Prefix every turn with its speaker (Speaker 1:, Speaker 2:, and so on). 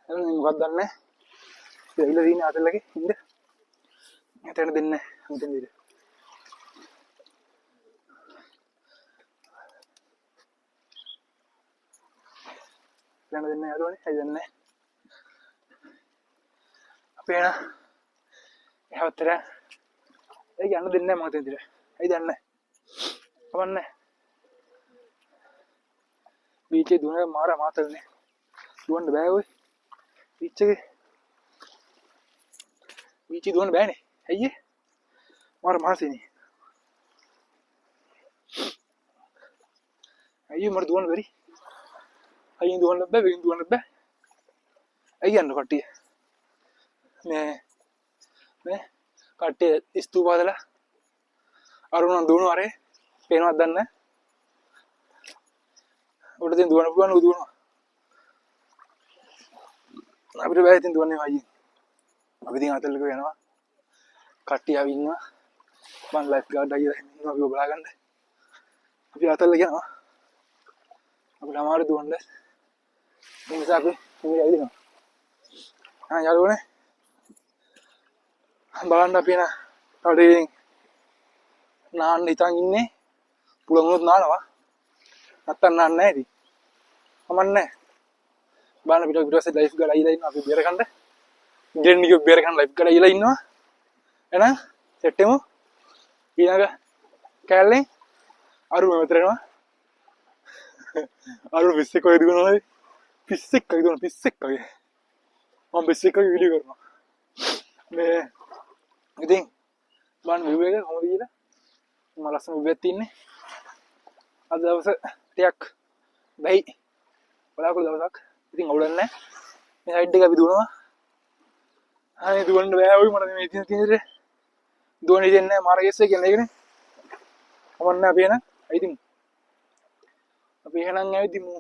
Speaker 1: මොකක්ද දන්නේ දෙවිලා දින අතලගේ ඉන්න එතන දෙන්නේ අන්තිම විදියට දැන් දෙන්නේ යාළුවනේ හරි දන්නේ අපේ නා එහවතර ඒ යන්න දෙන්නේ නැහැ මම හිතේ විදියට හරි දන්නේ කමන්නේ බීචේ දුවන මාර මාතල්නේ දුවන්න බෑ ඔය බීචේ දුවන්න බෑනේ ඇයි ඒ මාර මාසෙනේ අයියෝ මට දුවන්න බැරි අයියෙන් දුවන්න බෑ වෙලින් දුවන්න බෑ ඇයි යන්න කට්ටිය මේ කට්ටිය ස්තූප හදලා අරුණ දුවන වරේ පේනවද දන්නේ උඩ තින් දුවන්න පුළුවන් දුවනවා අපිට බෑ ඉතින් දුවන්නේ අයියෙන් අපි ඉතින් අතල්ලක යනවා කට්ටිය ආවි ඉන්නවා මම ලයිෆ් ගාඩ් අයියලා ඉන්නවා අපි බලා ගන්න අපි අතල්ල යනවා අපිට අමාරු දුවන්න ඒ නිසා අපි මේ ඇවිදිනවා යාළුවනේ බලන්න අපි නා කඩේ නාන්න හිතන් ඉන්නේ පුළුවන් වුණොත් නානවා නැත්තම් නාන්නේ නැහැ ඉතින් කමන්නේ බලන්න පිට පිටසේ ලයිෆ් ගාඩ් අයියලා ඉන්නවා අපි බේර ගන්න ගෙන්න ගිය බේර ගන්න ලයිෆ් ගාඩ් අයියලා ඉන්නවා එහෙනම් සෙට් වෙමු ඊළඟ කැලේ අරුම මෙතන එනවා අරුම පිස්සෙක් වගේ දුවනවා පිස්සෙක් වගේ දුවනවා පිස්සෙක් වගේ මම පිස්සෙක් වගේ වීඩියෝ කරනවා මේ ඉතින් බලන්න view එක කොහොමද කියලා මම ලස්සන view එකක් තියන්නේ අද දවස ටිකක් බැයි බලාපොරොත්තු දවසක් ඉතින් අවුලක් නැහැ මේ සයිඩ් එක අපි දුවනවා අනේ දුවන්න බෑ ඔය මට මේ තියෙන දුවන්න දෙන්නේ නැහැ මාර්ගයස්ස කියලා ඒකනේ කොහොමද අපි එන ඇවිදිමු අපි එහෙනම් ඇවිදිමු